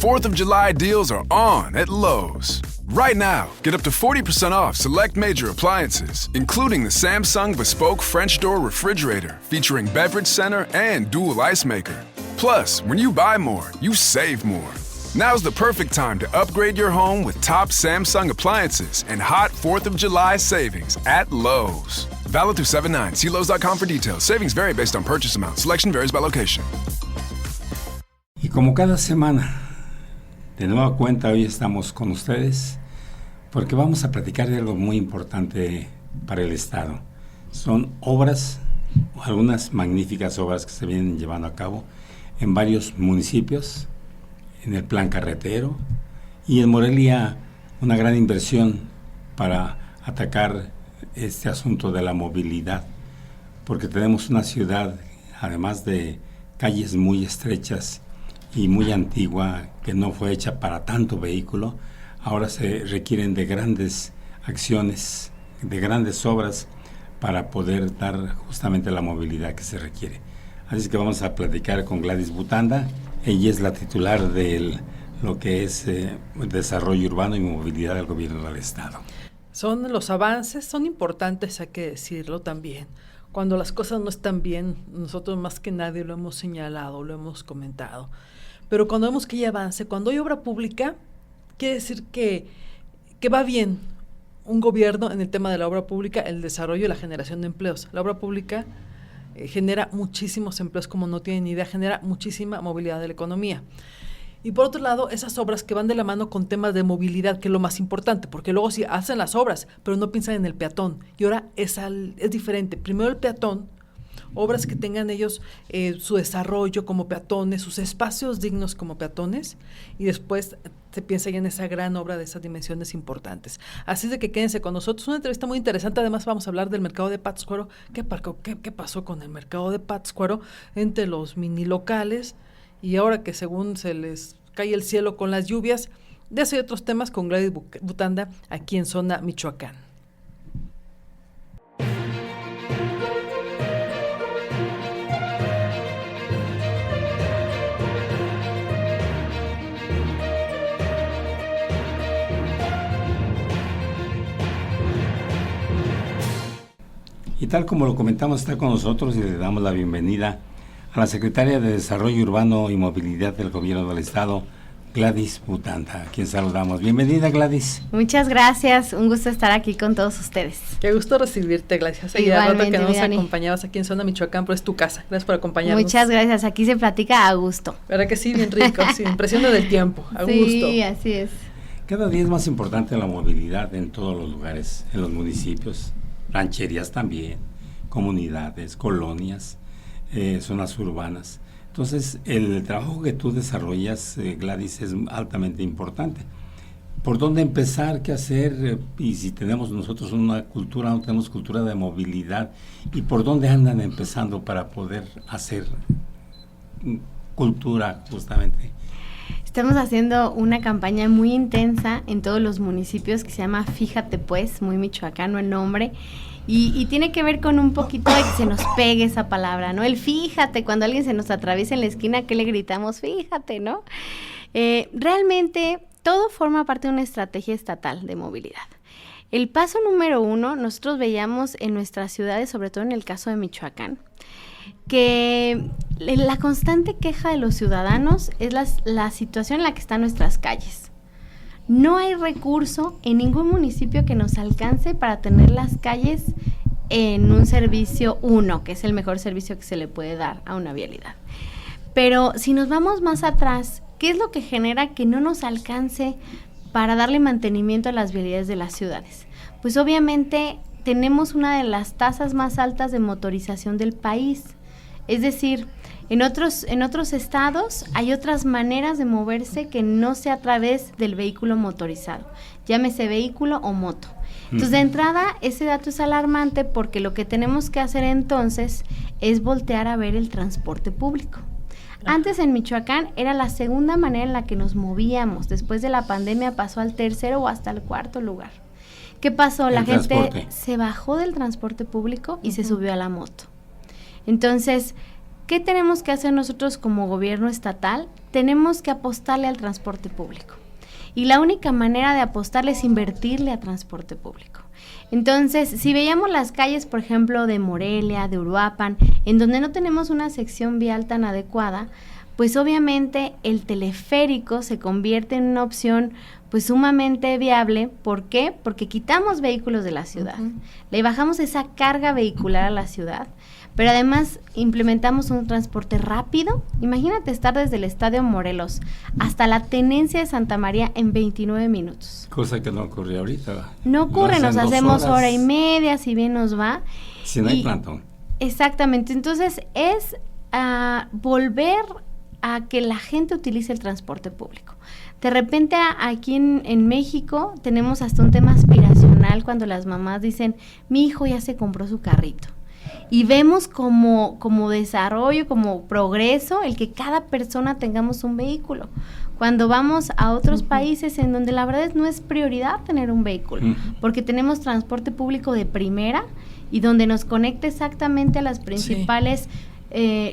4th of July deals are on at Lowe's. Right now, get up to 40% off select major appliances, including the Samsung Bespoke French Door Refrigerator, featuring beverage center and dual ice maker. Plus, when you buy more, you save more. Now's the perfect time to upgrade your home with top Samsung appliances and hot 4th of July savings at Lowe's. Valid through 7/9. See Lowe's.com for details. Savings vary based on purchase amount. Selection varies by location. Y como cada semana, de nueva cuenta, hoy estamos con ustedes porque vamos a platicar de algo muy importante para el Estado. Son obras, algunas magníficas obras que se vienen llevando a cabo en varios municipios, en el plan carretero, y en Morelia una gran inversión para atacar este asunto de la movilidad, porque tenemos una ciudad, además de calles muy estrechas y muy antigua, que no fue hecha para tanto vehículo. Ahora se requieren de grandes acciones, de grandes obras para poder dar justamente la movilidad que se requiere. Así es que vamos a platicar con Gladys Butanda. Ella es la titular de lo que es desarrollo urbano y movilidad del gobierno del Estado. Los avances son importantes, hay que decirlo también. Cuando las cosas no están bien, nosotros más que nadie lo hemos señalado, lo hemos comentado. Pero cuando vemos que hay avance, cuando hay obra pública, quiere decir que va bien un gobierno en el tema de la obra pública, el desarrollo y la generación de empleos. La obra pública genera muchísimos empleos, como no tienen ni idea, genera muchísima movilidad de la economía. Y por otro lado, esas obras que van de la mano con temas de movilidad, que es lo más importante, porque luego sí hacen las obras, pero no piensan en el peatón. Y ahora es diferente. Primero el peatón, obras que tengan ellos su desarrollo como peatones, sus espacios dignos como peatones, y después se piensa ya en esa gran obra de esas dimensiones importantes. Así es de que quédense con nosotros. Una entrevista muy interesante. Además vamos a hablar del mercado de Pátzcuaro. ¿Qué pasó con el mercado de Pátzcuaro entre los mini locales? Y ahora que según se les cae el cielo con las lluvias, de eso y otros temas con Gladys Butanda aquí en Zona Michoacán. Y tal como lo comentamos, está con nosotros y le damos la bienvenida a la Secretaria de Desarrollo Urbano y Movilidad del Gobierno del Estado, Gladys Butanda, a quien saludamos. Bienvenida, Gladys. Muchas gracias, un gusto estar aquí con todos ustedes. Qué gusto recibirte, Gladys. Hace ya rato que nos acompañabas aquí en Zona Michoacán, pero es tu casa. Gracias por acompañarnos. Muchas gracias, aquí se platica a gusto. ¿Verdad que sí? Bien rico, sin presión del tiempo, a gusto. Sí, así es. Cada día es más importante la movilidad en todos los lugares, en los municipios, rancherías también, comunidades, colonias, zonas urbanas. Entonces, el trabajo que tú desarrollas, Gladys, es altamente importante. ¿Por dónde empezar? ¿Qué hacer? Y si tenemos nosotros una cultura, no tenemos cultura de movilidad, ¿y por dónde andan empezando para poder hacer cultura justamente? Estamos haciendo una campaña muy intensa en todos los municipios que se llama Fíjate Pues, muy michoacano el nombre, y tiene que ver con un poquito de que se nos pegue esa palabra, ¿no? El fíjate, cuando alguien se nos atraviesa en la esquina, ¿qué le gritamos? Fíjate, ¿no? Realmente todo forma parte de una estrategia estatal de movilidad. El paso número 1, nosotros veíamos en nuestras ciudades, sobre todo en el caso de Michoacán, que la constante queja de los ciudadanos es la situación en la que están nuestras calles. No hay recurso en ningún municipio que nos alcance para tener las calles en un servicio 1, que es el mejor servicio que se le puede dar a una vialidad. Pero si nos vamos más atrás, ¿qué es lo que genera que no nos alcance para darle mantenimiento a las vialidades de las ciudades? Pues obviamente tenemos una de las tasas más altas de motorización del país. Es decir, en otros estados hay otras maneras de moverse que no sea a través del vehículo motorizado, llámese vehículo o moto. Entonces, de entrada, ese dato es alarmante porque lo que tenemos que hacer entonces es voltear a ver el transporte público. Antes en Michoacán era la segunda manera en la que nos movíamos. Después de la pandemia pasó al tercero o hasta el cuarto lugar. ¿Qué pasó? La gente se bajó del transporte público y se subió a la moto. Entonces, ¿qué tenemos que hacer nosotros como gobierno estatal? tenemos que apostarle al transporte público. Y la única manera de apostarle es invertirle a transporte público. Entonces, si veíamos las calles, por ejemplo, de Morelia, de Uruapan, en donde no tenemos una sección vial tan adecuada, pues obviamente el teleférico se convierte en una opción pues sumamente viable. ¿Por qué? Porque quitamos vehículos de la ciudad, le bajamos esa carga vehicular a la ciudad, pero además implementamos un transporte rápido. Imagínate estar desde el Estadio Morelos hasta la Tenencia de Santa María en 29 minutos. Cosa que no ocurre ahorita. No ocurre, nos hacemos 2 horas. Hora y media, si bien nos va. Si no hay plantón. Exactamente, entonces es volver a que la gente utilice el transporte público. De repente aquí en México tenemos hasta un tema aspiracional cuando las mamás dicen, mi hijo ya se compró su carrito. Y vemos como desarrollo, como progreso, el que cada persona tengamos un vehículo. Cuando vamos a otros países en donde la verdad no es prioridad tener un vehículo, porque tenemos transporte público de primera y donde nos conecta exactamente a las principales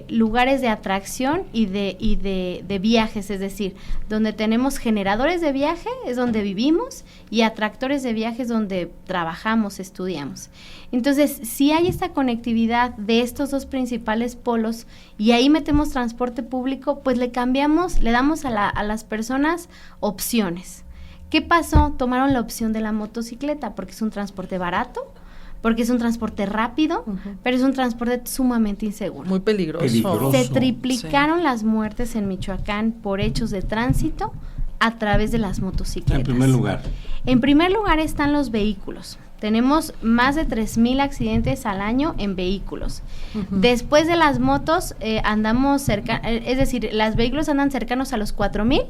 lugares de atracción y de viajes, es decir, donde tenemos generadores de viaje, es donde vivimos, y atractores de viajes donde trabajamos, estudiamos. Entonces, si hay esta conectividad de estos dos principales polos y ahí metemos transporte público, pues le damos a las personas opciones. ¿Qué pasó? Tomaron la opción de la motocicleta porque es un transporte barato, porque es un transporte rápido, pero es un transporte sumamente inseguro. Muy peligroso. Se triplicaron las muertes en Michoacán por hechos de tránsito a través de las motocicletas. En primer lugar están los vehículos. Tenemos más de 3,000 accidentes al año en vehículos. Después de las motos, andamos es decir, los vehículos andan cercanos a los 4,000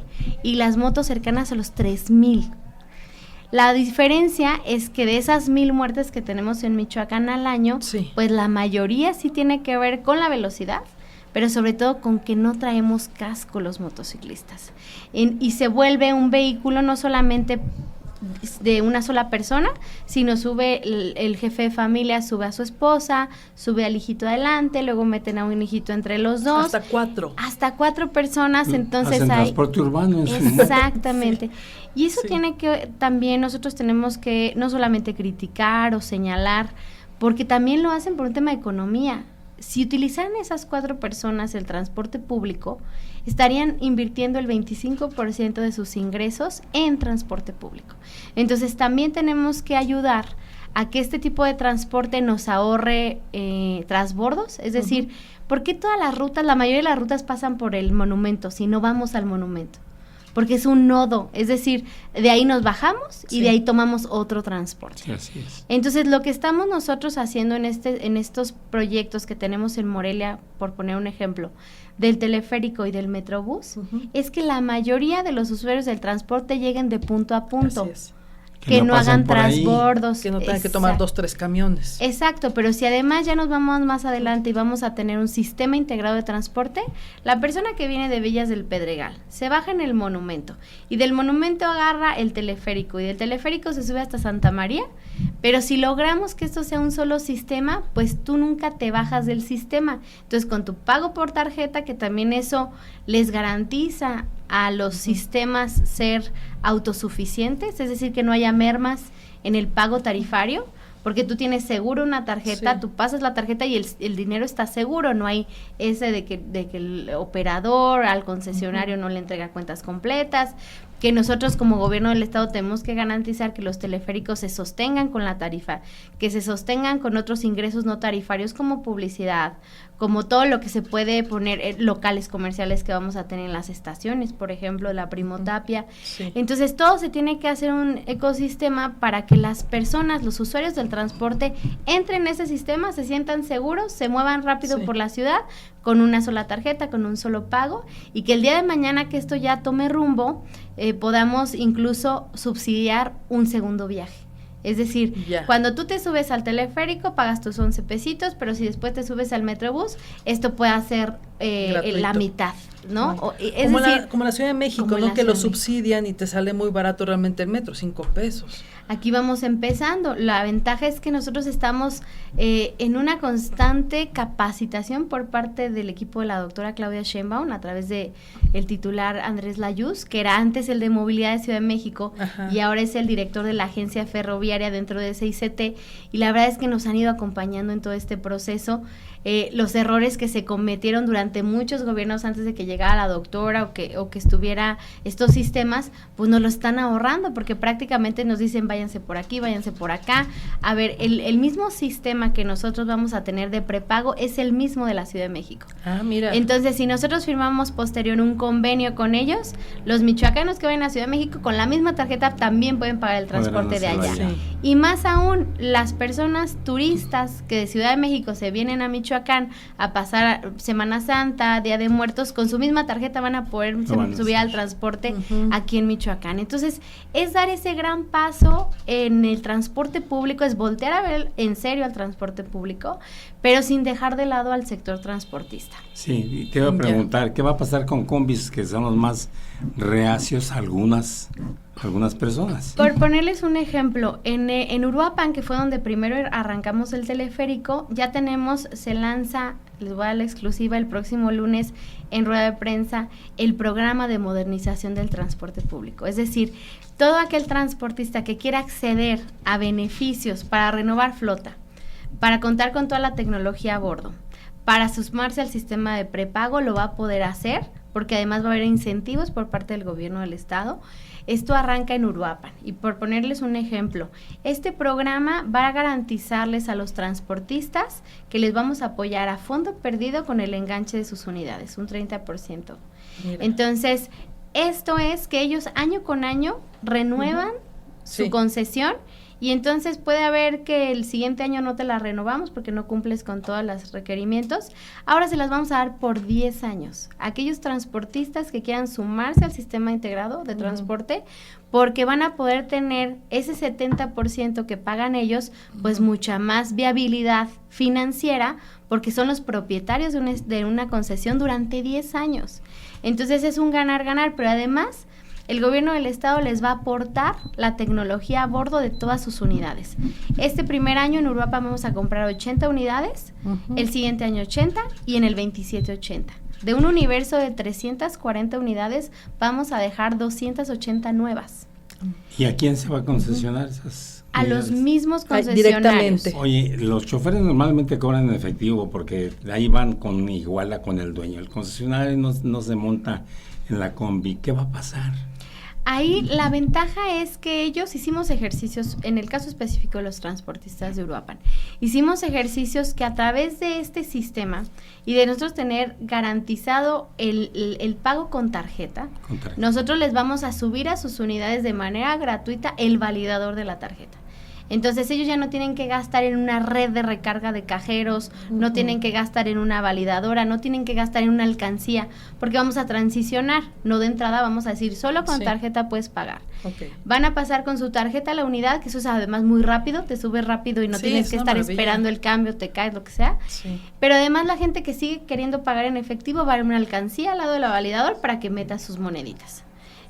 y las motos cercanas a los 3,000. La diferencia es que de esas 1,000 muertes que tenemos en Michoacán al año, pues la mayoría sí tiene que ver con la velocidad, pero sobre todo con que no traemos casco los motociclistas. Y se vuelve un vehículo no solamente de una sola persona, sino sube el jefe de familia, sube a su esposa, sube al hijito adelante, luego meten a un hijito entre los dos. Hasta 4 personas, entonces hay transporte urbano. Exactamente. Y eso tiene que, también nosotros tenemos que no solamente criticar o señalar, porque también lo hacen por un tema de economía. Si utilizaran esas 4 personas el transporte público, estarían invirtiendo el 25% de sus ingresos en transporte público. Entonces también tenemos que ayudar a que este tipo de transporte nos ahorre transbordos, es decir, ¿por qué todas las rutas, la mayoría de las rutas pasan por el monumento si no vamos al monumento? Porque es un nodo, es decir, de ahí nos bajamos y de ahí tomamos otro transporte. Sí, así es. Entonces, lo que estamos nosotros haciendo en estos proyectos que tenemos en Morelia, por poner un ejemplo, del teleférico y del Metrobús, es que la mayoría de los usuarios del transporte lleguen de punto a punto. Así es. Que no hagan transbordos. Que no tengan que tomar 2, 3 camiones. Exacto, pero si además ya nos vamos más adelante y vamos a tener un sistema integrado de transporte, la persona que viene de Villas del Pedregal se baja en el monumento y del monumento agarra el teleférico y del teleférico se sube hasta Santa María, pero si logramos que esto sea un solo sistema, pues tú nunca te bajas del sistema. Entonces con tu pago por tarjeta, que también eso les garantiza a los sistemas ser autosuficientes, es decir, que no haya mermas en el pago tarifario, porque tú tienes seguro una tarjeta, tú pasas la tarjeta y el dinero está seguro, no hay ese de que el operador al concesionario no le entrega cuentas completas, que nosotros como gobierno del estado tenemos que garantizar que los teleféricos se sostengan con la tarifa, que se sostengan con otros ingresos no tarifarios como publicidad, como todo lo que se puede poner, locales comerciales que vamos a tener en las estaciones, por ejemplo, la Primotapia. Entonces, todo se tiene que hacer un ecosistema para que las personas, los usuarios del transporte, entren en ese sistema, se sientan seguros, se muevan rápido por la ciudad, con una sola tarjeta, con un solo pago, y que el día de mañana que esto ya tome rumbo, podamos incluso subsidiar un segundo viaje. Es decir, cuando tú te subes al teleférico pagas tus 11 pesitos, pero si después te subes al Metrobús, esto puede ser la mitad. ¿no? Como la Ciudad de México, ¿no? Que lo subsidian y te sale muy barato realmente el metro, 5 pesos. Aquí vamos empezando. La ventaja es que nosotros estamos en una constante capacitación por parte del equipo de la doctora Claudia Sheinbaum a través de el titular Andrés Layuz, que era antes el de Movilidad de Ciudad de México. Ajá. Y ahora es el director de la agencia ferroviaria dentro de CICT, y la verdad es que nos han ido acompañando en todo este proceso. Los errores que se cometieron durante muchos gobiernos antes de que llegara la doctora o que estuviera estos sistemas, pues nos lo están ahorrando, porque prácticamente nos dicen váyanse por aquí, váyanse por acá. A ver, el mismo sistema que nosotros vamos a tener de prepago es el mismo de la Ciudad de México. Ah, mira. Entonces, si nosotros firmamos posterior un convenio con ellos, los michoacanos que vayan a Ciudad de México con la misma tarjeta también pueden pagar el transporte de allá. Sí. Y más aún, las personas turistas que de Ciudad de México se vienen a Michoacán a pasar Semana Santa, Día de Muertos, con su misma tarjeta van a poder subir al transporte aquí en Michoacán. Entonces, es dar ese gran paso en el transporte público, es voltear a ver en serio al transporte público, pero sin dejar de lado al sector transportista. Sí, y te iba a preguntar, ¿qué va a pasar con combis, que son los más reacios algunas personas? Por ponerles un ejemplo, en Uruapan, que fue donde primero arrancamos el teleférico, ya se lanza, les voy a dar la exclusiva, el próximo lunes en rueda de prensa, el programa de modernización del transporte público. Es decir, todo aquel transportista que quiera acceder a beneficios para renovar flota, para contar con toda la tecnología a bordo, para sumarse al sistema de prepago, lo va a poder hacer, porque además va a haber incentivos por parte del gobierno del estado. Esto arranca en Uruapan, y por ponerles un ejemplo, este programa va a garantizarles a los transportistas que les vamos a apoyar a fondo perdido con el enganche de sus unidades, un 30%. Mira. Entonces, esto es que ellos año con año renuevan su concesión, y entonces puede haber que el siguiente año no te la renovamos porque no cumples con todos los requerimientos. Ahora se las vamos a dar por 10 años. Aquellos transportistas que quieran sumarse al sistema integrado de transporte, porque van a poder tener ese 70% que pagan ellos, pues mucha más viabilidad financiera, porque son los propietarios de una concesión durante 10 años. Entonces es un ganar-ganar, pero además el gobierno del estado les va a aportar la tecnología a bordo de todas sus unidades. Este primer año en Uruapan vamos a comprar 80 unidades, el siguiente año 80 y en el 27 80. De un universo de 340 unidades vamos a dejar 280 nuevas. ¿Y a quién se va a concesionar esas a unidades? Los mismos concesionarios. Directamente. Oye, los choferes normalmente cobran en efectivo porque ahí van con iguala con el dueño. El concesionario no se monta en la combi. ¿Qué va a pasar? Ahí la ventaja es que ellos hicimos ejercicios, en el caso específico de los transportistas de Uruapan, hicimos ejercicios que a través de este sistema y de nosotros tener garantizado el pago con tarjeta, nosotros les vamos a subir a sus unidades de manera gratuita el validador de la tarjeta. Entonces ellos ya no tienen que gastar en una red de recarga de cajeros, no tienen que gastar en una validadora, no tienen que gastar en una alcancía, porque vamos a transicionar, no de entrada vamos a decir, solo con tarjeta puedes pagar. Okay. Van a pasar con su tarjeta a la unidad, que eso es además muy rápido, te sube rápido y no tienes que estar esperando el cambio, te caes, lo que sea. Sí. Pero además la gente que sigue queriendo pagar en efectivo va a una alcancía al lado del validador para que meta sus moneditas.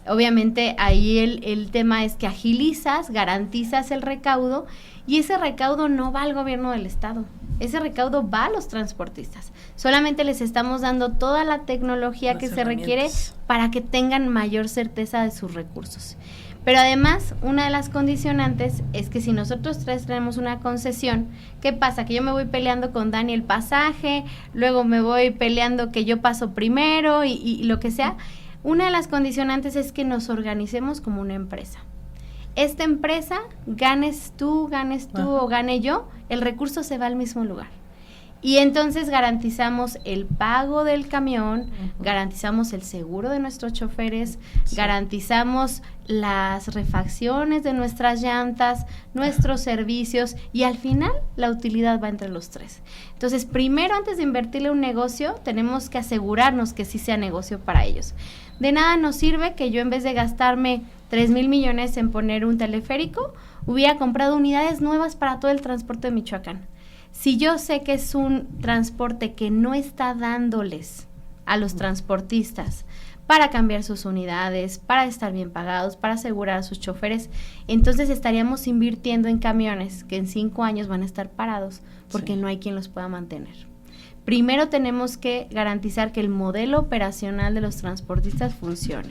Obviamente ahí el tema es que agilizas, garantizas el recaudo, y ese recaudo no va al gobierno del estado, ese recaudo va a los transportistas. Solamente les estamos dando toda la tecnología que se requiere para que tengan mayor certeza de sus recursos. Pero además, una de las condicionantes es que si nosotros tenemos una concesión, ¿qué pasa? Que yo me voy peleando con Dani el pasaje, luego me voy peleando que yo paso primero y lo que sea. Una de las condicionantes es que nos organicemos como una empresa. Esta empresa, ganes tú o gane yo, el recurso se va al mismo lugar. Y entonces garantizamos el pago del camión, garantizamos el seguro de nuestros choferes, garantizamos las refacciones de nuestras llantas, nuestros servicios, y al final la utilidad va entre los tres. Entonces, primero, antes de invertirle un negocio, tenemos que asegurarnos que sí sea negocio para ellos. De nada nos sirve que yo, en vez de gastarme 3,000 millones en poner un teleférico, hubiera comprado unidades nuevas para todo el transporte de Michoacán. Si yo sé que es un transporte que no está dándoles a los transportistas para cambiar sus unidades, para estar bien pagados, para asegurar a sus choferes. Entonces estaríamos invirtiendo en camiones que en 5 años van a estar parados porque no hay quien los pueda mantener. Primero tenemos que garantizar que el modelo operacional de los transportistas funcione.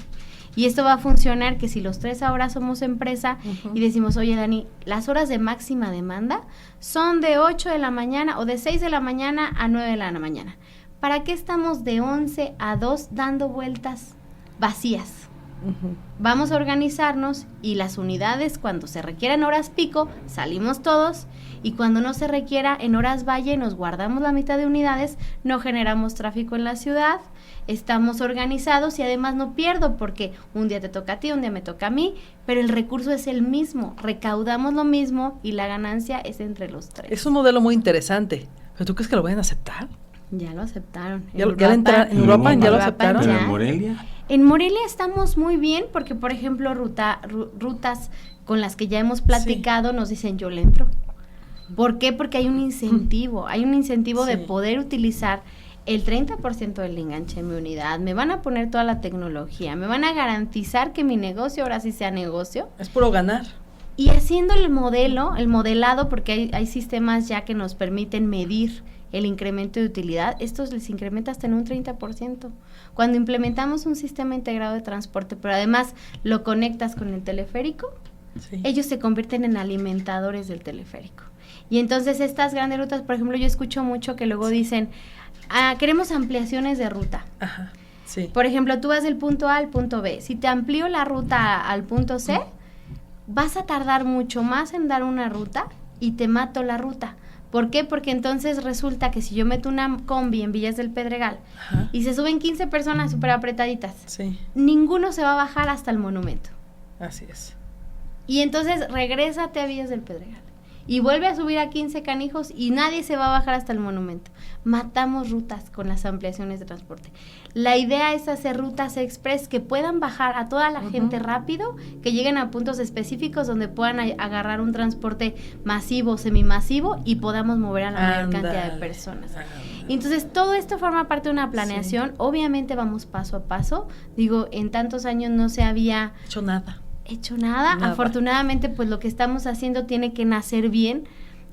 Y esto va a funcionar que si los 3 ahora somos empresa y decimos, oye Dani, las horas de máxima demanda son de 8 de la mañana o de 6 de la mañana a 9 de la mañana. ¿Para qué estamos de 11 a 2 dando vueltas vacías? Vamos a organizarnos y las unidades, cuando se requieran horas pico, salimos todos, y cuando no se requiera en horas valle, nos guardamos la mitad de unidades, no generamos tráfico en la ciudad, estamos organizados y además no pierdo porque un día te toca a ti, un día me toca a mí, pero el recurso es el mismo, recaudamos lo mismo y la ganancia es entre los 3. Es un modelo muy interesante, pero ¿tú crees que lo vayan a aceptar? Ya lo aceptaron. En Europa ya lo aceptaron. ¿Pero en Morelia? En Morelia estamos muy bien porque, por ejemplo, rutas con las que ya hemos platicado nos dicen yo le entro. ¿Por qué? Porque hay un incentivo, de poder utilizar el 30% del enganche de mi unidad, me van a poner toda la tecnología, me van a garantizar que mi negocio ahora sí sea negocio. Es puro ganar. Y haciendo el modelado, porque hay sistemas ya que nos permiten medir el incremento de utilidad, estos les incrementa hasta en un 30%. Cuando implementamos un sistema integrado de transporte, pero además lo conectas con el teleférico, ellos se convierten en alimentadores del teleférico. Y entonces estas grandes rutas, por ejemplo, yo escucho mucho que luego dicen, queremos ampliaciones de ruta. Ajá, sí. Por ejemplo, tú vas del punto A al punto B. Si te amplío la ruta al punto C, vas a tardar mucho más en dar una ruta y te mato la ruta. ¿Por qué? Porque entonces resulta que si yo meto una combi en Villas del Pedregal y se suben 15 personas súper apretaditas, ninguno se va a bajar hasta el monumento. Así es. Y entonces regrésate a Villas del Pedregal y vuelve a subir a 15 canijos y nadie se va a bajar hasta el monumento. Matamos rutas con las ampliaciones de transporte. La idea es hacer rutas express que puedan bajar a toda la gente rápido, que lleguen a puntos específicos donde puedan agarrar un transporte masivo, semimasivo y podamos mover a la mayor cantidad de personas. Entonces, todo esto forma parte de una planeación. Obviamente vamos paso a paso. Digo, en tantos años no se había hecho nada. Afortunadamente, pues lo que estamos haciendo tiene que nacer bien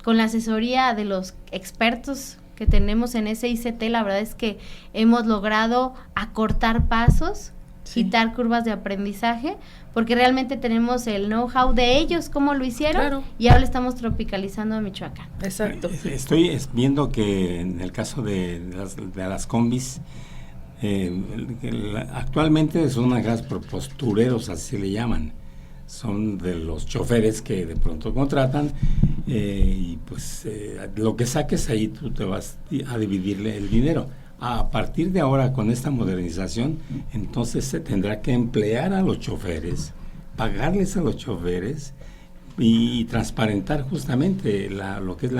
con la asesoría de los expertos que tenemos en SICT. La verdad es que hemos logrado acortar pasos, quitar curvas de aprendizaje, porque realmente tenemos el know-how de ellos, cómo lo hicieron, y ahora lo estamos tropicalizando a Michoacán. Exacto. Estoy viendo que en el caso de las combis, actualmente son unas postureros, así se le llaman. Son de los choferes que de pronto contratan y pues lo que saques ahí tú te vas a dividirle el dinero. A partir de ahora, con esta modernización, entonces se tendrá que emplear a los choferes, pagarles a los choferes y transparentar justamente lo que es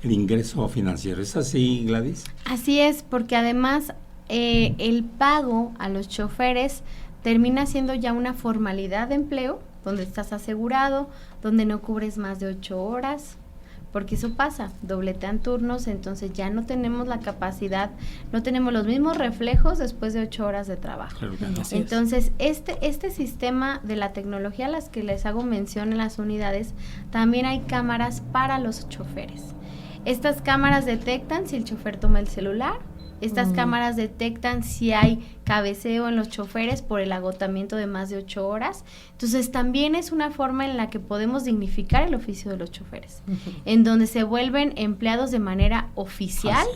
el ingreso financiero. ¿Es así, Gladys? Así es, porque además el pago a los choferes termina siendo ya una formalidad de empleo, donde estás asegurado, donde no cubres más de 8 horas, porque eso pasa, dobletean turnos, entonces ya no tenemos la capacidad, no tenemos los mismos reflejos después de 8 horas de trabajo. Claro que no. Entonces, este sistema de la tecnología a las que les hago mención en las unidades, también hay cámaras para los choferes. Estas cámaras detectan si el chofer toma el celular. Estas cámaras detectan si hay cabeceo en los choferes por el agotamiento de más de 8 horas. Entonces, también es una forma en la que podemos dignificar el oficio de los choferes, en donde se vuelven empleados de manera oficial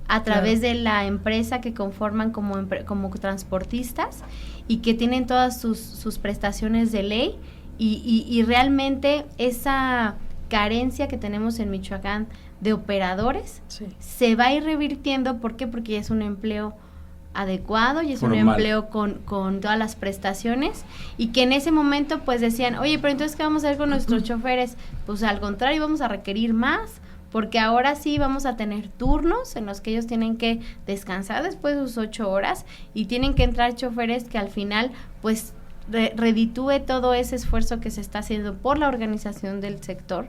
a través de la empresa que conforman como transportistas y que tienen todas sus prestaciones de ley y realmente esa carencia que tenemos en Michoacán de operadores se va a ir revirtiendo. ¿Por qué? Porque ya es un empleo adecuado y es un empleo con todas las prestaciones, y que en ese momento pues decían, oye, pero entonces ¿qué vamos a hacer con nuestros choferes? Pues al contrario, vamos a requerir más, porque ahora sí vamos a tener turnos en los que ellos tienen que descansar después de sus 8 horas y tienen que entrar choferes que al final pues reditúe todo ese esfuerzo que se está haciendo por la organización del sector,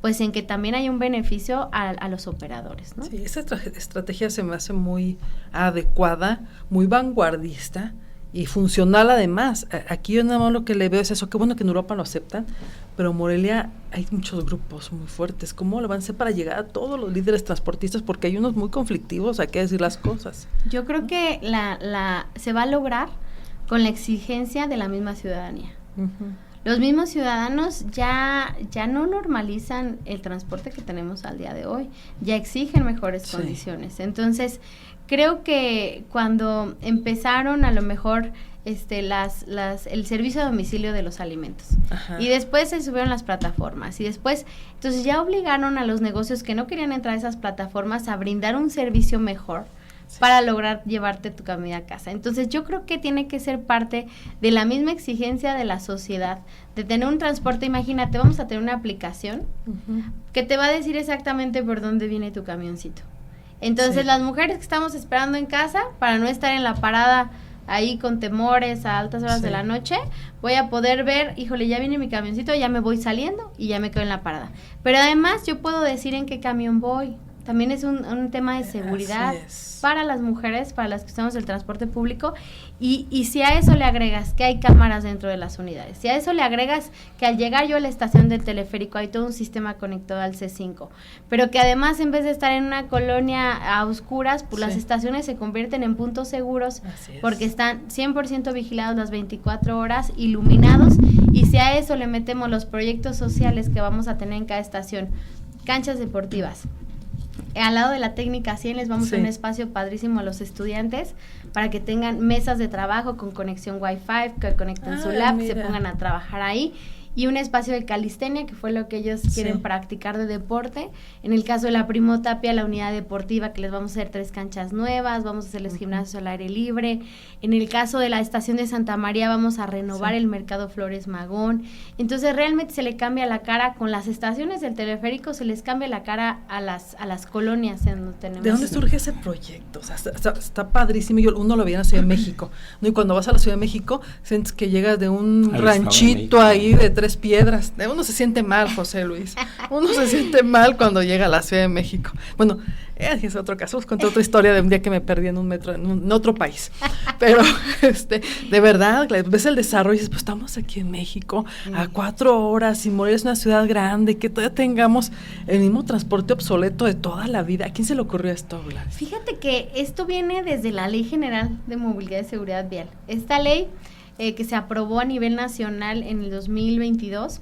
pues en que también hay un beneficio a los operadores, ¿no? Sí, esa estrategia se me hace muy adecuada, muy vanguardista y funcional además. Aquí yo nada más lo que le veo es eso, qué bueno que en Europa lo aceptan, pero en Morelia hay muchos grupos muy fuertes. ¿Cómo lo van a hacer para llegar a todos los líderes transportistas? Porque hay unos muy conflictivos, hay que decir las cosas. Yo creo que se va a lograr con la exigencia de la misma ciudadanía. Uh-huh. Los mismos ciudadanos ya no normalizan el transporte que tenemos al día de hoy, ya exigen mejores condiciones. Entonces, creo que cuando empezaron a lo mejor el servicio a domicilio de los alimentos, ajá, y después se subieron las plataformas y después, entonces ya obligaron a los negocios que no querían entrar a esas plataformas a brindar un servicio mejor, sí, para lograr llevarte tu comida a casa. Entonces yo creo que tiene que ser parte de la misma exigencia de la sociedad, de tener un transporte. Imagínate, vamos a tener una aplicación uh-huh, que te va a decir exactamente por dónde viene tu camioncito. Entonces sí, las mujeres que estamos esperando en casa, para no estar en la parada ahí con temores a altas horas, sí, de la noche, voy a poder ver, híjole, ya viene mi camioncito, ya me voy saliendo y ya me quedo en la parada. Pero además yo puedo decir en qué camión voy. También es un tema de seguridad para las mujeres, para las que usamos el transporte público, y si a eso le agregas que hay cámaras dentro de las unidades, si a eso le agregas que al llegar yo a la estación del teleférico hay todo un sistema conectado al C5, pero que además en vez de estar en una colonia a oscuras, pues sí, las estaciones se convierten en puntos seguros porque están 100% vigilados las 24 horas, iluminados, y si a eso le metemos los proyectos sociales que vamos a tener en cada estación, canchas deportivas, al lado de la técnica 100 les vamos a un espacio padrísimo a los estudiantes para que tengan mesas de trabajo con conexión Wi-Fi, que conecten su lab, se pongan a trabajar ahí, y un espacio de calistenia, que fue lo que ellos quieren practicar de deporte. En el caso de la Primo Tapia, la unidad deportiva, que les vamos a hacer 3 canchas nuevas, vamos a hacerles gimnasios al aire libre. En el caso de la estación de Santa María, vamos a renovar el Mercado Flores Magón. Entonces, realmente se le cambia la cara, con las estaciones del teleférico, se les cambia la cara a las colonias en donde tenemos. ¿De dónde surge ese proyecto? O sea, está padrísimo. Uno lo veía en la Ciudad de México, ¿no? Y cuando vas a la Ciudad de México, sientes que llegas de un ranchito ahí de 3 piedras. Uno se siente mal, José Luis. Uno se siente mal cuando llega a la Ciudad de México. Bueno, es otro caso. Os conté otra historia de un día que me perdí en un metro en otro país. Pero, de verdad, ves el desarrollo y dices, pues estamos aquí en México a 4 horas y Morelia es una ciudad grande, que todavía tengamos el mismo transporte obsoleto de toda la vida. ¿A quién se le ocurrió esto, Gladys? Fíjate que esto viene desde la Ley General de Movilidad y Seguridad Vial. Esta ley que se aprobó a nivel nacional en el 2022,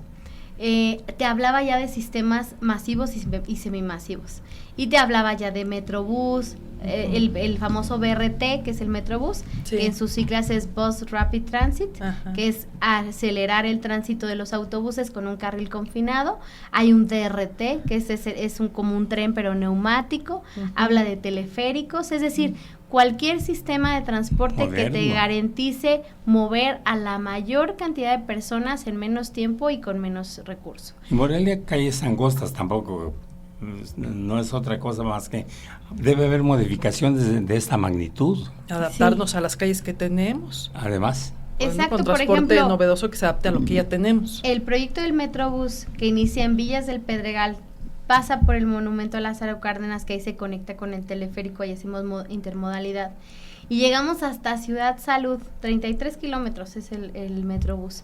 te hablaba ya de sistemas masivos y semimasivos, y te hablaba ya de Metrobús, el famoso BRT, que es el Metrobús, que en sus siglas es Bus Rapid Transit, que es acelerar el tránsito de los autobuses con un carril confinado. Hay un DRT, que es como un tren pero neumático, habla de teleféricos, es decir, cualquier sistema de transporte moderno que te garantice mover a la mayor cantidad de personas en menos tiempo y con menos recursos. En Morelia, calles angostas tampoco, no es otra cosa más que debe haber modificaciones de esta magnitud. Adaptarnos a las calles que tenemos. Además. Exacto, con transporte por ejemplo, novedoso que se adapte a lo que ya tenemos. El proyecto del Metrobús, que inicia en Villas del Pedregal, pasa por el monumento a Lázaro Cárdenas, que ahí se conecta con el teleférico y hacemos intermodalidad. Y llegamos hasta Ciudad Salud, 33 kilómetros es el Metrobús.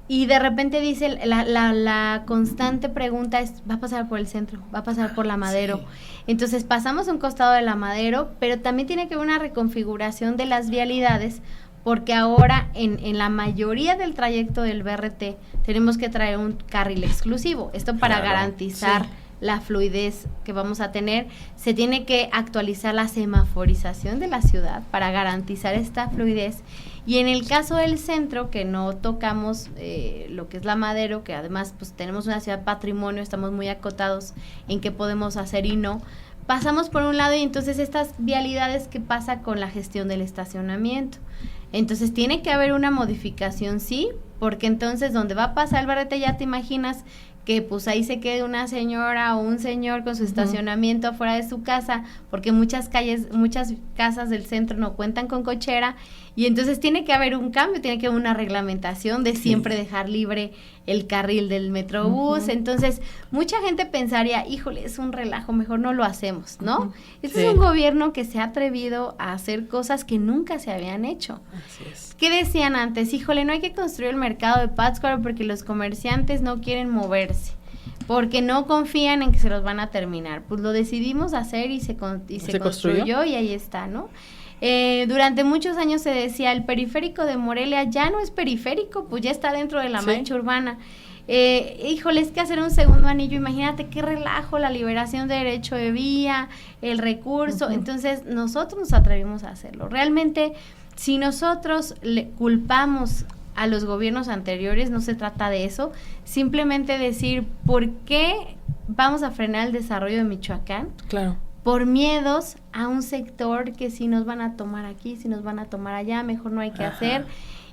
Y de repente dice, la constante pregunta es, ¿va a pasar por el centro? ¿Va a pasar por la Madero? Entonces pasamos a un costado de la Madero, pero también tiene que haber una reconfiguración de las vialidades, porque ahora en la mayoría del trayecto del BRT tenemos que traer un carril exclusivo. Esto para garantizar la fluidez que vamos a tener. Se tiene que actualizar la semaforización de la ciudad para garantizar esta fluidez. Y en el caso del centro, que no tocamos lo que es la Madero, que además pues tenemos una ciudad patrimonio, estamos muy acotados en qué podemos hacer y no, pasamos por un lado, y entonces estas vialidades, ¿qué pasa con la gestión del estacionamiento? Entonces tiene que haber una modificación, sí, porque entonces donde va a pasar el BRT, ya te imaginas que pues ahí se quede una señora o un señor con su estacionamiento afuera de su casa, porque muchas casas del centro no cuentan con cochera, y entonces tiene que haber un cambio, tiene que haber una reglamentación de siempre dejar libre el carril del Metrobús. Entonces, mucha gente pensaría, híjole, es un relajo, mejor no lo hacemos, ¿no? Este es un gobierno que se ha atrevido a hacer cosas que nunca se habían hecho. Así es. ¿Qué decían antes? Híjole, no hay que construir el mercado de Pátzcuaro porque los comerciantes no quieren moverse, porque no confían en que se los van a terminar. Pues lo decidimos hacer y se construyó y ahí está, ¿no? Durante muchos años se decía, el periférico de Morelia ya no es periférico, pues ya está dentro de la mancha urbana. Híjole, es que hacer un segundo anillo, imagínate qué relajo, la liberación de derecho de vía, el recurso. Entonces nosotros nos atrevimos a hacerlo. Realmente, si nosotros le culpamos a los gobiernos anteriores, no se trata de eso, simplemente decir, ¿por qué vamos a frenar el desarrollo de Michoacán? Claro. Por miedos a un sector que si nos van a tomar aquí, si nos van a tomar allá, mejor no hay que hacer.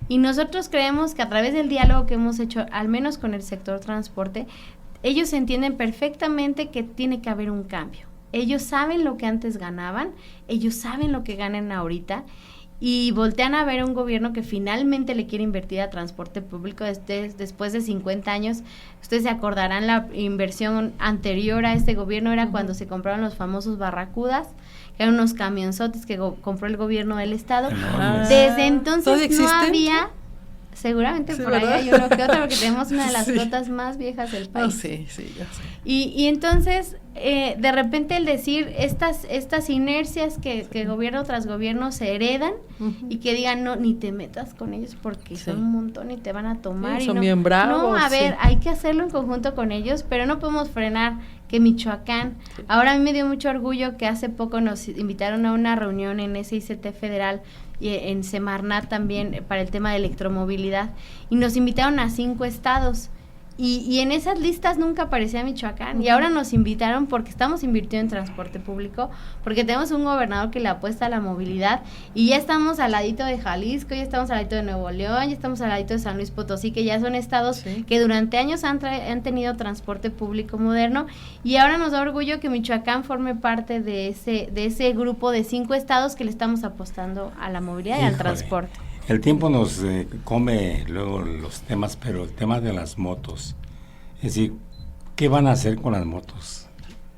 Y nosotros creemos que a través del diálogo que hemos hecho, al menos con el sector transporte, ellos entienden perfectamente que tiene que haber un cambio. Ellos saben lo que antes ganaban, ellos saben lo que ganan ahorita, y voltean a ver a un gobierno que finalmente le quiere invertir a transporte público después de 50 años. Ustedes se acordarán, la inversión anterior a este gobierno era cuando se compraron los famosos barracudas, que eran unos camionzotes que compró el gobierno del estado. Desde entonces no había... Seguramente por ahí hay uno que otro, porque tenemos una de las flotas más viejas del país. Sí, ya sé. Y entonces, de repente el decir estas inercias que gobierno tras gobierno se heredan, y que digan, no, ni te metas con ellos porque son un montón y te van a tomar. Son bien bravos. No, a ver, hay que hacerlo en conjunto con ellos, pero no podemos frenar que Michoacán. Ahora a mí me dio mucho orgullo que hace poco nos invitaron a una reunión en SICT Federal y en Semarnat también para el tema de electromovilidad, y nos invitaron a 5 estados. Y en esas listas nunca aparecía Michoacán, y ahora nos invitaron porque estamos invirtiendo en transporte público, porque tenemos un gobernador que le apuesta a la movilidad, y ya estamos al ladito de Jalisco, ya estamos al ladito de Nuevo León, ya estamos al ladito de San Luis Potosí, que ya son estados que durante años han tenido transporte público moderno, y ahora nos da orgullo que Michoacán forme parte de ese grupo de 5 estados que le estamos apostando a la movilidad y al transporte. El tiempo nos come luego los temas, pero el tema de las motos, es decir, ¿qué van a hacer con las motos?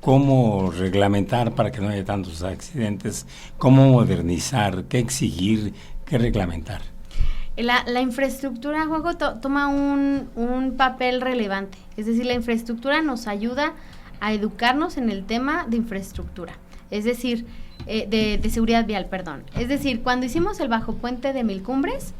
¿Cómo reglamentar para que no haya tantos accidentes? ¿Cómo modernizar? ¿Qué exigir? ¿Qué reglamentar? La infraestructura, Juanjo, toma un papel relevante. Es decir, la infraestructura nos ayuda a educarnos en el tema de infraestructura. Es decir, de seguridad vial, perdón. Es decir, cuando hicimos el bajo puente de Mil Cumbres,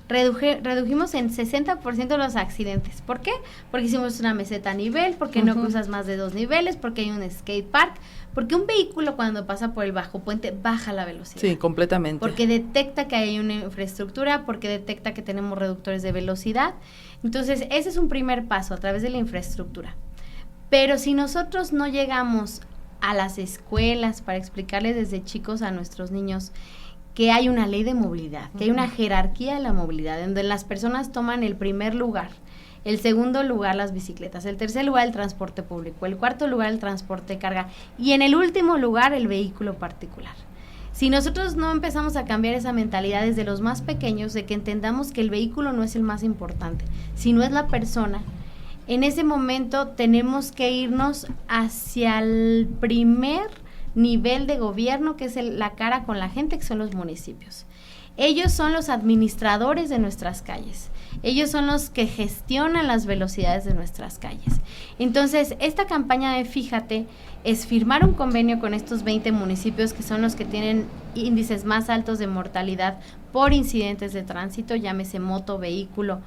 redujimos en 60% los accidentes. ¿Por qué? Porque hicimos una meseta a nivel, porque no cruzas más de 2 niveles, porque hay un skate park, porque un vehículo cuando pasa por el bajo puente baja la velocidad. Sí, completamente. Porque detecta que hay una infraestructura, porque detecta que tenemos reductores de velocidad. Entonces, ese es un primer paso a través de la infraestructura. Pero si nosotros no llegamos a las escuelas para explicarles desde chicos a nuestros niños que hay una ley de movilidad, que hay una jerarquía de la movilidad, donde las personas toman el primer lugar, el segundo lugar las bicicletas, el tercer lugar el transporte público, el cuarto lugar el transporte de carga y en el último lugar el vehículo particular. Si nosotros no empezamos a cambiar esa mentalidad desde los más pequeños, de que entendamos que el vehículo no es el más importante, sino es la persona, en ese momento tenemos que irnos hacia el primer nivel de gobierno, que es la cara con la gente, que son los municipios. Ellos son los administradores de nuestras calles. Ellos son los que gestionan las velocidades de nuestras calles. Entonces, esta campaña de Fíjate es firmar un convenio con estos 20 municipios que son los que tienen índices más altos de mortalidad por incidentes de tránsito, llámese moto, vehículo,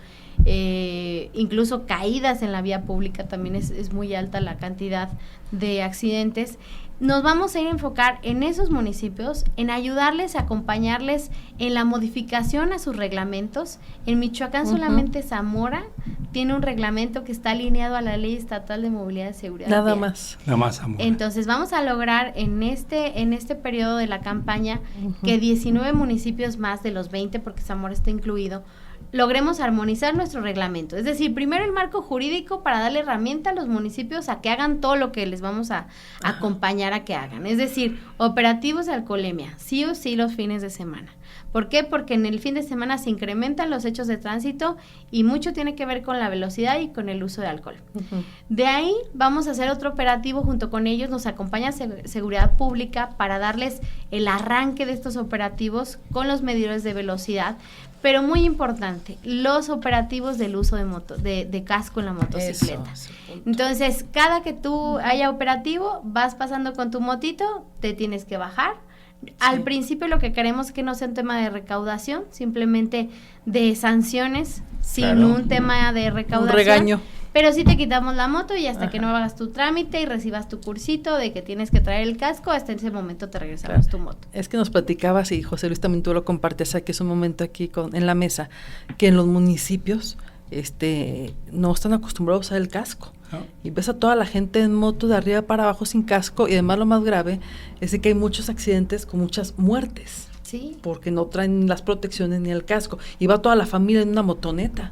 incluso caídas en la vía pública, también es muy alta la cantidad de accidentes. Nos vamos a ir a enfocar en esos municipios, en ayudarles, acompañarles en la modificación a sus reglamentos. En Michoacán solamente Zamora tiene un reglamento que está alineado a la Ley Estatal de Movilidad y Seguridad. Nada más Zamora. Entonces vamos a lograr en este periodo de la campaña que 19 municipios más de los 20, porque Zamora está incluido, logremos armonizar nuestro reglamento. Es decir, primero el marco jurídico para darle herramienta a los municipios a que hagan todo lo que les vamos a acompañar a que hagan. Es decir, operativos de alcoholemia, sí o sí los fines de semana. ¿Por qué? Porque en el fin de semana se incrementan los hechos de tránsito y mucho tiene que ver con la velocidad y con el uso de alcohol. De ahí vamos a hacer otro operativo junto con ellos, nos acompaña Seguridad Pública para darles el arranque de estos operativos con los medidores de velocidad, pero muy importante, los operativos del uso de casco en la motocicleta. Entonces, cada que tú haya operativo, vas pasando con tu motito, te tienes que bajar. Al principio lo que queremos es que no sea un tema de recaudación, simplemente de sanciones, sin un tema de recaudación. Un regaño. Pero sí te quitamos la moto y hasta que no hagas tu trámite y recibas tu cursito de que tienes que traer el casco, hasta ese momento te regresamos tu moto. Es que nos platicabas, y José Luis también tú lo compartes aquí, es un momento aquí en la mesa, que en los municipios no están acostumbrados a usar el casco. Y ves a toda la gente en moto de arriba para abajo sin casco, y además lo más grave es de que hay muchos accidentes con muchas muertes. Sí. Porque no traen las protecciones ni el casco. Y va toda la familia en una motoneta.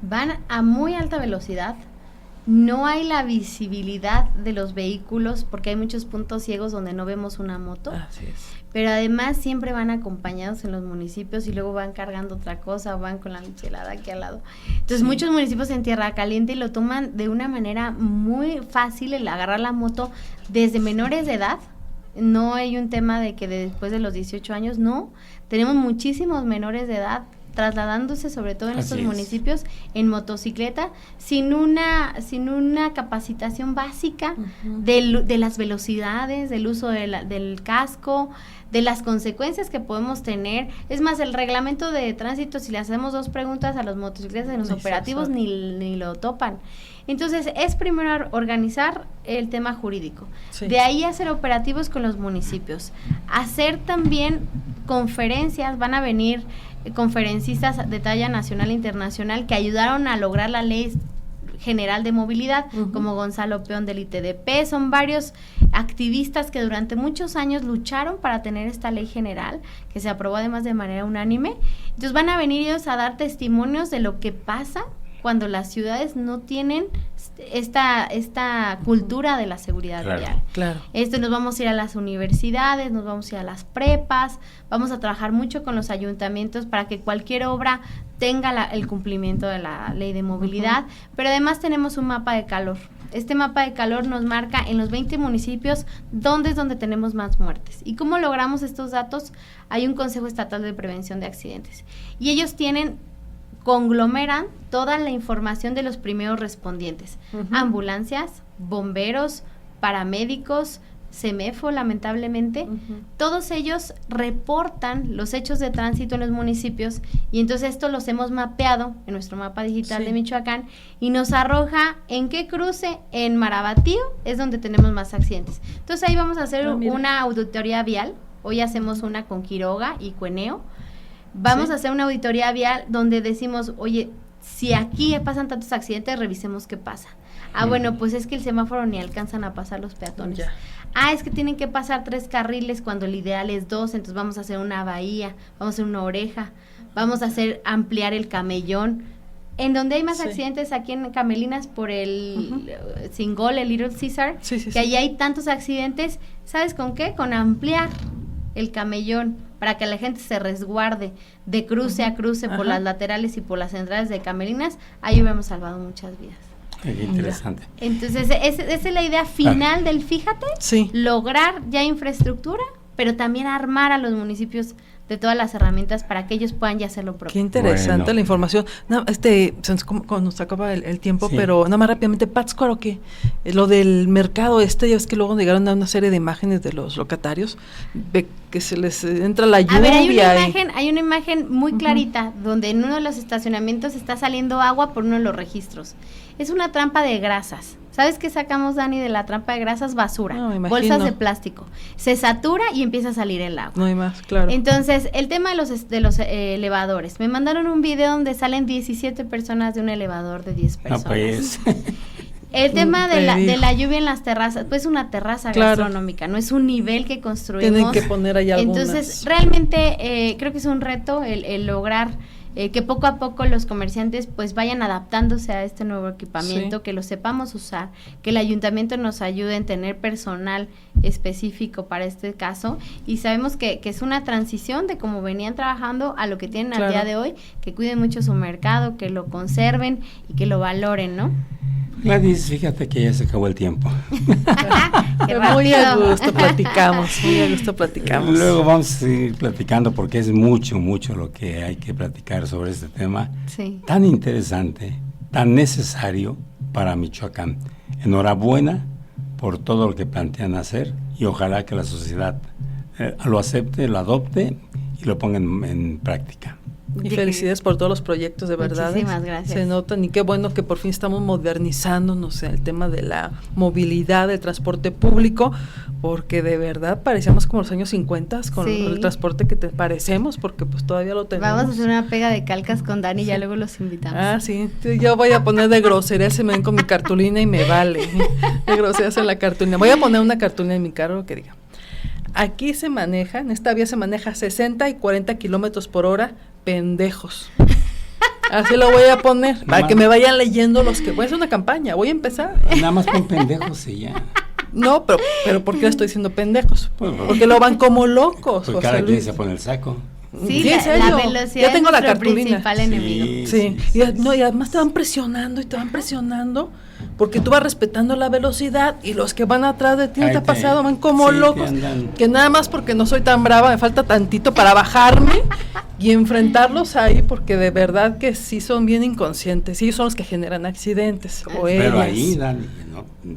Van a muy alta velocidad, no hay la visibilidad de los vehículos porque hay muchos puntos ciegos donde no vemos una moto. Así es. Pero además siempre van acompañados en los municipios y luego van cargando otra cosa o van con la michelada aquí al lado. Entonces muchos municipios en Tierra Caliente lo toman de una manera muy fácil el agarrar la moto desde menores de edad. No hay un tema de que después de los 18 años, no. Tenemos muchísimos menores de edad trasladándose sobre todo en estos municipios en motocicleta sin una capacitación básica de las velocidades, del uso del casco, de las consecuencias que podemos tener. Es más, el reglamento de tránsito, si le hacemos 2 preguntas a los motocicletas en los operativos, ni lo topan. Entonces, es primero organizar el tema jurídico. Sí. De ahí hacer operativos con los municipios. Hacer también conferencias, van a venir conferencistas de talla nacional e internacional que ayudaron a lograr la ley general de movilidad, como Gonzalo Peón del ITDP, son varios activistas que durante muchos años lucharon para tener esta ley general, que se aprobó además de manera unánime. Entonces van a venir ellos a dar testimonios de lo que pasa cuando las ciudades no tienen esta cultura de la seguridad vial. Claro. Nos vamos a ir a las universidades, nos vamos a ir a las prepas, vamos a trabajar mucho con los ayuntamientos para que cualquier obra tenga el cumplimiento de la ley de movilidad, pero además tenemos un mapa de calor. Este mapa de calor nos marca en los 20 municipios dónde es donde tenemos más muertes. ¿Y cómo logramos estos datos? Hay un Consejo Estatal de Prevención de Accidentes y ellos conglomeran toda la información de los primeros respondientes, ambulancias, bomberos, paramédicos, CEMEFO, lamentablemente, todos ellos reportan los hechos de tránsito en los municipios y entonces esto los hemos mapeado en nuestro mapa digital de Michoacán y nos arroja en qué cruce en Marabatío es donde tenemos más accidentes. Entonces ahí vamos a hacer una auditoría vial, hoy hacemos una con Quiroga y Cueneo. Vamos a hacer una auditoría vial donde decimos, oye, si aquí pasan tantos accidentes, revisemos qué pasa. Bueno, pues es que el semáforo ni alcanzan a pasar los peatones. Es que tienen que pasar 3 carriles cuando el ideal es 2, entonces vamos a hacer una bahía, vamos a hacer una oreja, vamos a ampliar el camellón. En donde hay más accidentes aquí en Camelinas por el Singol, el Little Caesar, que allí hay tantos accidentes, ¿sabes con qué? Con ampliar el camellón, para que la gente se resguarde de cruce a cruce por las laterales y por las entradas de Camelinas, ahí hubiéramos salvado muchas vidas. Qué interesante. Entonces, esa es la idea final del Fíjate, lograr ya infraestructura, pero también armar a los municipios de todas las herramientas para que ellos puedan ya hacer lo propio. Qué interesante la información. Nos acaba el tiempo, pero nada más rápidamente, Pátzcuaro, ¿qué? Lo del mercado ya es que luego llegaron a una serie de imágenes de los locatarios, ve que se les entra la lluvia. A ver, hay una imagen muy clarita, donde en uno de los estacionamientos está saliendo agua por uno de los registros. Es una trampa de grasas. ¿Sabes qué sacamos, Dani, de la trampa de grasas? Basura, bolsas de plástico. Se satura y empieza a salir el agua. No hay más, claro. Entonces, el tema de los elevadores. Me mandaron un video donde salen 17 personas de un elevador de 10 personas. Pues. El tema de la lluvia en las terrazas, pues una terraza gastronómica, no es un nivel que construimos. Tienen que poner ahí algunas. Entonces, realmente creo que es un reto el lograr que poco a poco los comerciantes pues vayan adaptándose a este nuevo equipamiento, Sí. que lo sepamos usar, que el ayuntamiento nos ayude en tener personal específico para este caso, y sabemos que es una transición de cómo venían trabajando a lo que tienen al Claro. día de hoy, que cuiden mucho su mercado, que lo conserven y que lo valoren, ¿no? Gladys, fíjate que ya se acabó el tiempo. Qué Muy a rápido. gusto platicamos, muy a gusto platicamos. Luego vamos a seguir platicando porque es mucho lo que hay que platicar sobre este tema Sí. tan interesante, tan necesario para Michoacán. Enhorabuena por todo lo que plantean hacer y ojalá que la sociedad lo acepte, lo adopte y lo ponga en práctica. Y felicidades por todos los proyectos, de verdad. Muchísimas gracias. Se notan y qué bueno que por fin estamos modernizándonos en el tema de la movilidad, del transporte público, porque de verdad parecíamos como los años 50 con Sí. el transporte que te parecemos, porque pues todavía lo tenemos. Vamos a hacer una pega de calcas con Dani y ya luego los invitamos. Ah, sí, yo voy a poner de grosería, se me ven con mi cartulina y me vale. De groserías en la cartulina. Voy a poner una cartulina en mi carro que diga: aquí se maneja, en esta vía se maneja 60 y 40 kilómetros por hora, pendejos. Así lo voy a poner, para que me vayan leyendo los que... Voy a hacer una campaña, voy a empezar. Nada más con pendejos y ya. No, pero ¿por qué le estoy diciendo pendejos? Pues, Porque lo van como locos, Pues José cada quien Luis. se pone el saco. Sí, ¿en la serio? velocidad Ya tengo es la nuestro cartulina. principal enemigo. Sí, y además te van presionando y te van presionando porque tú vas respetando la velocidad y los que van atrás de ti, ¿no Ahí te ha te- pasado? Van como sí, te locos, andan. que nada más porque no soy tan brava, me falta tantito para bajarme y enfrentarlos ahí, porque de verdad que sí son bien inconscientes, y ellos son los que generan accidentes, o Pero ellas. ahí, Dani,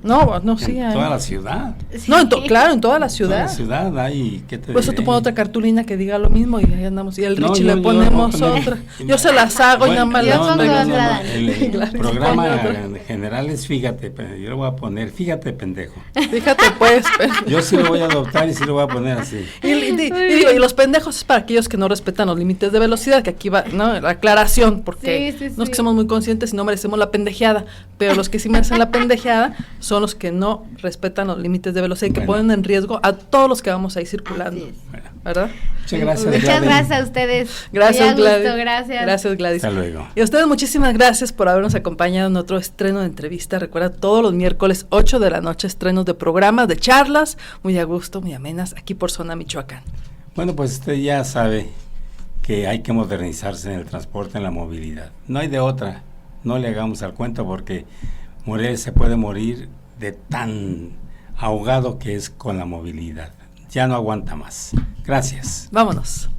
No, sí, en hay. toda la ciudad. No, claro, en toda la En toda la ciudad. ciudad hay, ¿qué te Por eso diré? tú pones otra cartulina que diga lo mismo y ahí andamos. Y al No, Richie yo- le yo ponemos voy a poner- otra. Yo se las hago y nada más Yo las pongo pego. otra, Dani. El Claro, programa pongo otra. en general es fíjate, pero yo le voy a poner fíjate pendejo. Fíjate pues. Yo sí lo voy a adoptar y sí lo voy a poner así. Y los pendejos es para aquellos que no respetan los límites de velocidad, que aquí va, ¿no? La aclaración, porque Sí, sí, no es sí. que somos muy conscientes y no merecemos la pendejeada, pero los que sí merecen la pendejeada son los que no respetan los límites de velocidad y que Bueno. ponen en riesgo a todos los que vamos ahí circulando. Así es. Bueno, ¿Verdad? muchas gracias. Muchas Gladys. gracias a ustedes. Gracias, Muy a gusto, Gladys. gracias. Gracias, Gladys. Hasta luego. Y a ustedes muchísimas gracias por habernos acompañado en otro estreno de entrevista. Recuerda, todos los miércoles 8 de la noche, estrenos de programas, de charlas, muy a gusto, muy amenas, aquí por Zona Michoacán. Bueno, pues usted ya sabe que hay que modernizarse en el transporte, en la movilidad. No hay de otra. No le hagamos al cuento porque Morelia se puede morir de tan ahogado que es con la movilidad. Ya no aguanta más. Gracias. Vámonos.